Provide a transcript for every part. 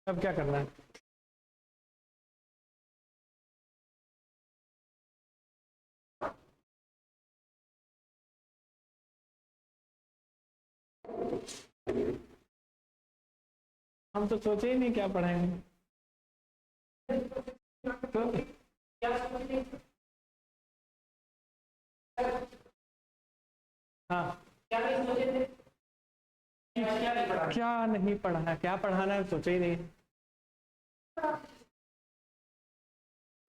अब क्या करना है? हम तो सोचे ही नहीं क्या पढ़ाएंगे। तो हाँ, क्या नहीं पढ़ा है, क्या पढ़ाना है सोचा ही नहीं।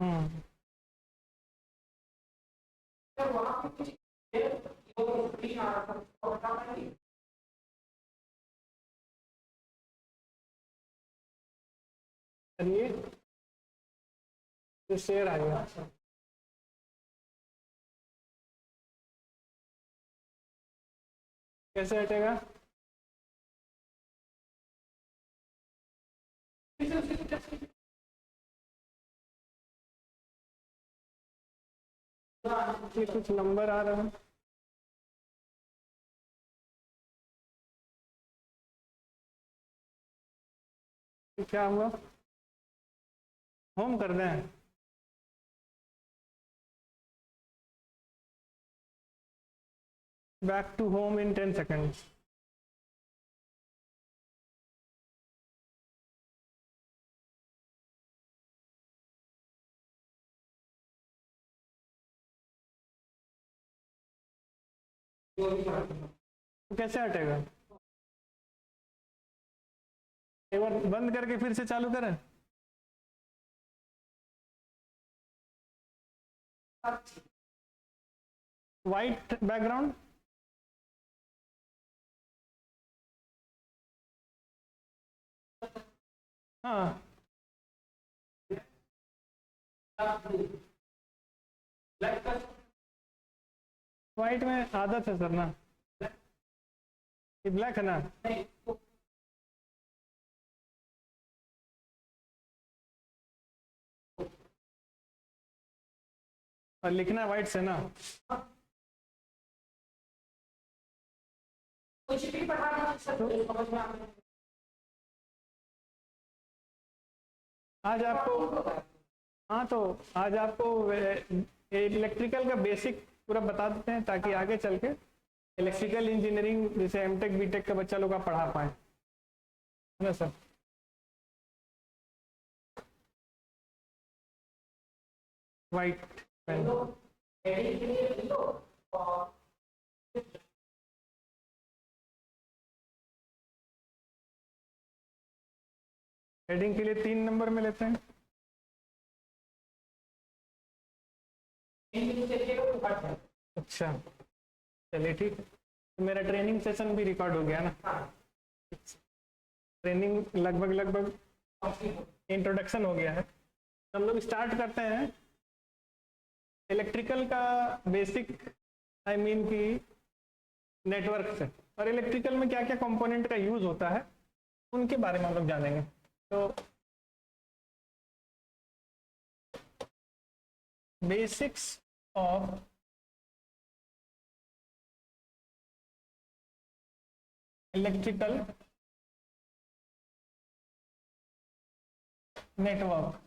हम्म। चलिए, तो शेर आ गया। कैसे हटेगा? ये कुछ नंबर आ रहा है। क्या हुआ? होम कर दें? Back to home in 10 seconds। तो कैसे हटेगा? एक बार बंद करके फिर से चालू करें। White background. हाँ, वाइट में आदत है सर ना। ये ब्लैक है ना। और लिखना है वाइट से ना। कुछ भी पढ़ा समझ में। आज आपको, हाँ तो आज आपको इलेक्ट्रिकल का बेसिक पूरा बता देते हैं ताकि आगे चल के इलेक्ट्रिकल इंजीनियरिंग जैसे एमटेक बीटेक का बच्चा लोग आप पढ़ा पाए, है ना सर। White pen. हेडिंग के लिए 3 नंबर में लेते हैं। अच्छा, चलिए ठीक है। तो मेरा ट्रेनिंग सेशन भी रिकॉर्ड हो गया ना। ट्रेनिंग लगभग लगभग इंट्रोडक्शन हो गया है। हम लोग स्टार्ट करते हैं इलेक्ट्रिकल का बेसिक, आई मीन की नेटवर्क से, और इलेक्ट्रिकल में क्या क्या कंपोनेंट का यूज होता है उनके बारे में हम लोग जानेंगे। तो basics of electrical network.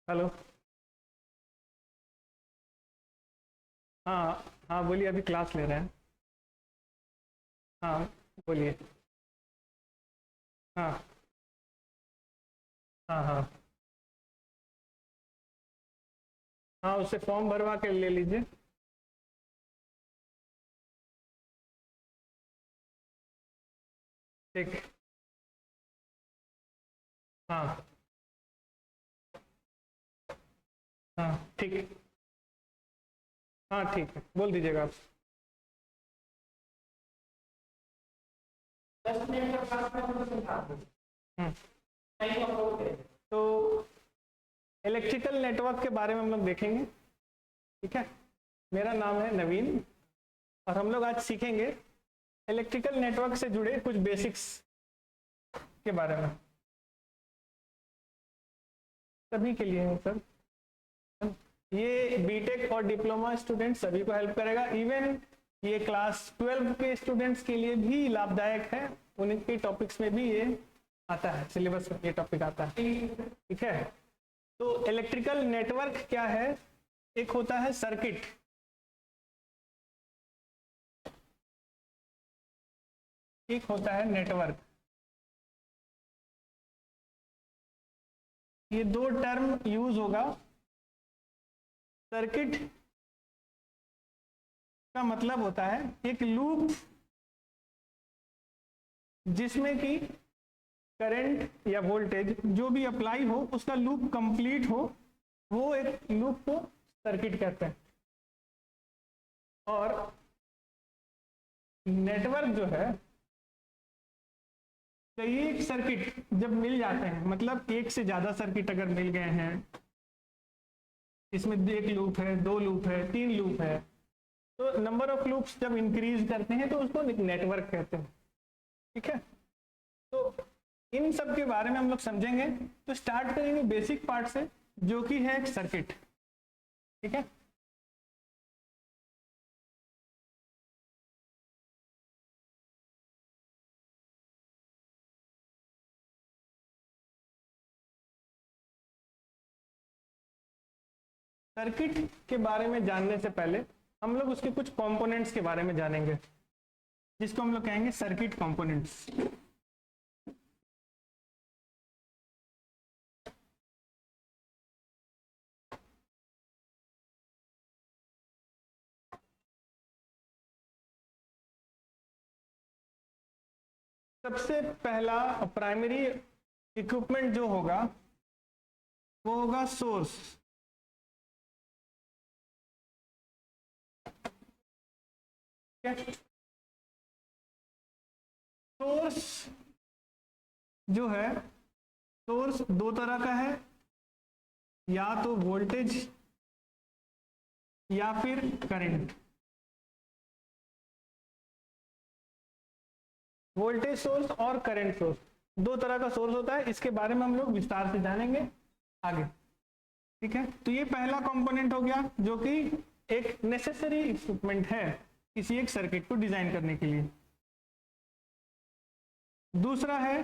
Hello. हाँ हाँ, बोलिए, अभी क्लास ले रहे हैं। हाँ बोलिए। हाँ हाँ हाँ हाँ, उससे फॉर्म भरवा के ले लीजिए। ठीक। हाँ हाँ ठीक। हाँ ठीक है, बोल दीजिएगा आप। 10 मिनट का क्लास में। तो इलेक्ट्रिकल नेटवर्क के बारे में हम लोग देखेंगे, ठीक है। मेरा नाम है नवीन और हम लोग आज सीखेंगे इलेक्ट्रिकल नेटवर्क से जुड़े कुछ बेसिक्स के बारे में। सभी के लिए है सर, ये बीटेक और डिप्लोमा स्टूडेंट सभी को हेल्प करेगा। इवन ये क्लास 12 के स्टूडेंट्स के लिए भी लाभदायक है, उनके टॉपिक्स में भी ये आता है, सिलेबस में ये टॉपिक आता है, ठीक है। तो इलेक्ट्रिकल नेटवर्क क्या है? एक होता है सर्किट, एक होता है नेटवर्क। ये दो टर्म यूज होगा। सर्किट का मतलब होता है एक लूप जिसमें कि करंट या वोल्टेज जो भी अप्लाई हो उसका लूप कंप्लीट हो, वो एक लूप को सर्किट कहते हैं। और नेटवर्क जो है, कई एक सर्किट जब मिल जाते हैं, मतलब एक से ज्यादा सर्किट अगर मिल गए हैं, इसमें एक लूप है, दो लूप है, तीन लूप है, तो नंबर ऑफ लूप्स जब इंक्रीज करते हैं तो उसको नेटवर्क कहते हैं, ठीक है। तो इन सब के बारे में हम लोग समझेंगे। तो स्टार्ट करेंगे बेसिक पार्ट से, जो कि है एक सर्किट, ठीक है। सर्किट के बारे में जानने से पहले हम लोग उसके कुछ कंपोनेंट्स के बारे में जानेंगे, जिसको हम लोग कहेंगे सर्किट कंपोनेंट्स। सबसे पहला प्राइमरी इक्विपमेंट जो होगा वो होगा सोर्स। सोर्स जो है, सोर्स दो तरह का है, या तो वोल्टेज या फिर करंट। वोल्टेज सोर्स और करंट सोर्स, दो तरह का सोर्स होता है। इसके बारे में हम लोग विस्तार से जानेंगे आगे, ठीक है। तो ये पहला कंपोनेंट हो गया, जो कि एक नेसेसरी इक्विपमेंट है किसी एक सर्किट को डिजाइन करने के लिए। दूसरा है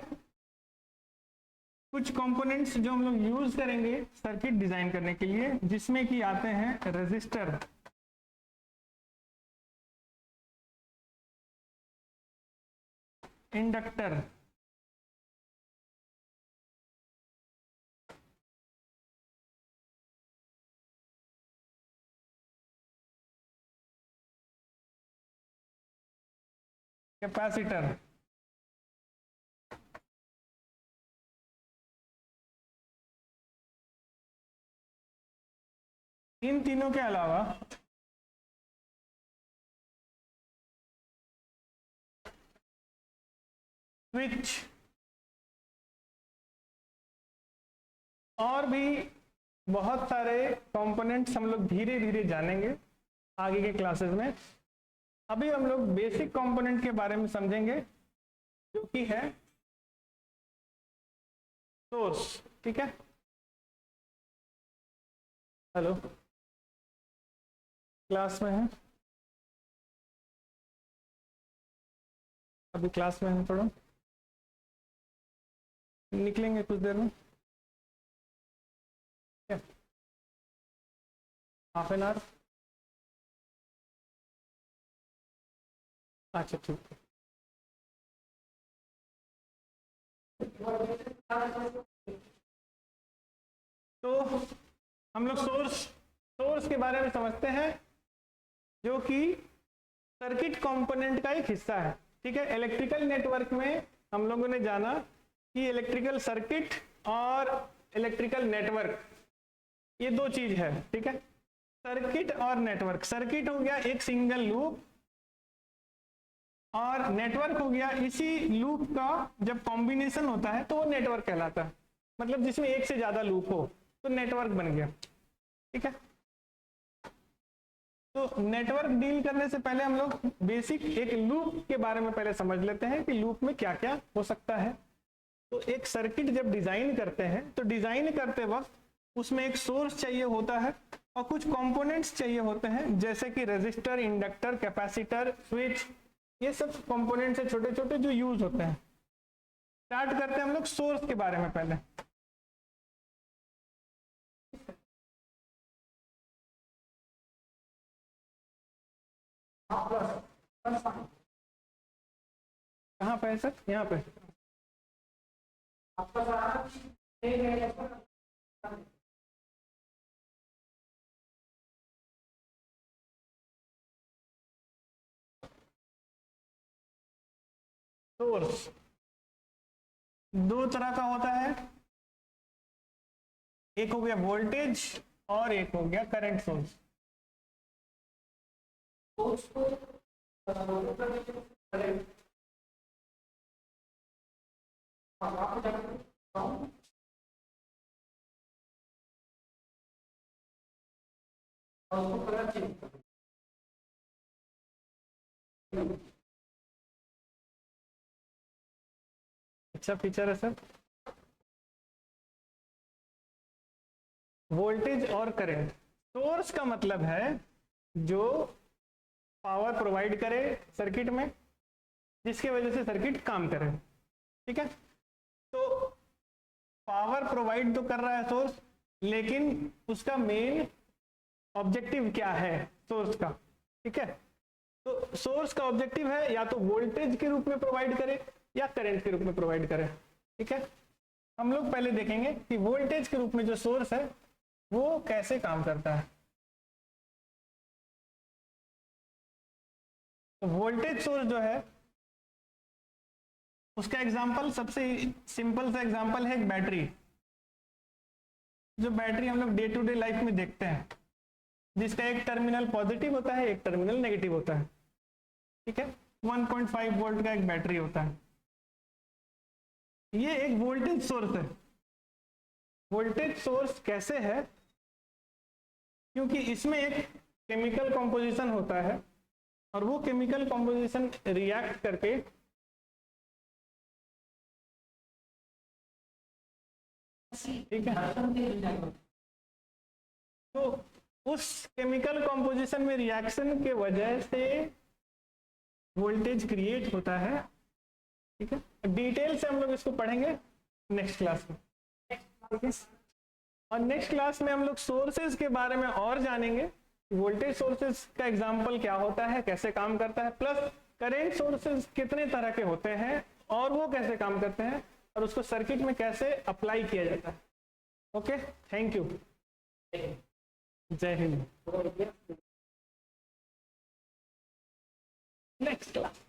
कुछ कंपोनेंट्स जो हम लोग यूज करेंगे सर्किट डिजाइन करने के लिए, जिसमें कि आते हैं रेजिस्टर, इंडक्टर, कैपेसिटर, इन तीनों के अलावा स्विच और भी बहुत सारे कंपोनेंट्स हम लोग धीरे धीरे जानेंगे आगे के क्लासेस में। अभी हम लोग बेसिक कंपोनेंट के बारे में समझेंगे, जो कि है सोर्स, ठीक है। हेलो, क्लास में है? अभी क्लास में है, थोड़ा निकलेंगे कुछ देर में, हाफ एन आवर। अच्छा ठीक है। तो हम लोग सोर्स के बारे में समझते हैं, जो कि सर्किट कंपोनेंट का एक हिस्सा है, ठीक है। इलेक्ट्रिकल नेटवर्क में हम लोगों ने जाना कि इलेक्ट्रिकल सर्किट और इलेक्ट्रिकल नेटवर्क ये दो चीज है, ठीक है। सर्किट और नेटवर्क, सर्किट हो गया एक सिंगल लूप, और नेटवर्क हो गया इसी लूप का जब कॉम्बिनेशन होता है तो वो नेटवर्क कहलाता है, मतलब जिसमें एक से ज्यादा लूप हो तो नेटवर्क बन गया। ठीक है, तो नेटवर्क डील करने से पहले हम लोग बेसिक एक लूप के बारे में पहले समझ लेते हैं कि लूप में क्या क्या हो सकता है। तो एक सर्किट जब डिजाइन करते हैं तो डिजाइन करते वक्त उसमें एक सोर्स चाहिए होता है और कुछ कंपोनेंट्स चाहिए होते हैं, जैसे कि रेजिस्टर, इंडक्टर, कैपेसिटर, स्विच, ये सब कंपोनेंट्स है छोटे छोटे जो यूज होते हैं। स्टार्ट करते हैं हम लोग सोर्स के बारे में पहले। कहाँ पे है सर? यहाँ पे सोर्स दो तरह का होता है, एक हो गया वोल्टेज और एक हो गया करंट सोर्स। अच्छा फीचर है सर। वोल्टेज और करंट, सोर्स का मतलब है जो पावर प्रोवाइड करे सर्किट में, जिसकी वजह से सर्किट काम करे। ठीक है, तो पावर प्रोवाइड तो कर रहा है सोर्स, लेकिन उसका मेन ऑब्जेक्टिव क्या है सोर्स का? ठीक है, तो सोर्स का ऑब्जेक्टिव है या तो वोल्टेज के रूप में प्रोवाइड करे या करंट के रूप में प्रोवाइड करे। ठीक है, हम लोग पहले देखेंगे कि वोल्टेज के रूप में जो सोर्स है वो कैसे काम करता है। तो वोल्टेज सोर्स जो है उसका एग्जांपल, सबसे सिंपल सा एग्जांपल है एक बैटरी। जो बैटरी हम लोग डे टू डे लाइफ में देखते हैं, जिसका एक टर्मिनल पॉजिटिव होता है, एक टर्मिनल नेगेटिव होता है। ठीक है, 1.5 वोल्ट का एक बैटरी होता है। ये एक वोल्टेज सोर्स है। वोल्टेज सोर्स कैसे है? क्योंकि इसमें एक केमिकल कॉम्पोजिशन होता है और वो केमिकल कॉम्पोजिशन रिएक्ट करके ठीक है, तो उस केमिकल कॉम्पोजिशन में रिएक्शन के वजह से वोल्टेज क्रिएट होता है। ठीक है, डिटेल से हम लोग इसको पढ़ेंगे नेक्स्ट क्लास में। ठीक है, और नेक्स्ट क्लास में हम लोग सोर्सेज के बारे में और जानेंगे, वोल्टेज सोर्सेज का एग्जांपल क्या होता है, कैसे काम करता है, प्लस करंट सोर्सेज कितने तरह के होते हैं और वो कैसे काम करते हैं और उसको सर्किट में कैसे अप्लाई किया जाता है। ओके, थैंक यू, जय हिंद। Next class.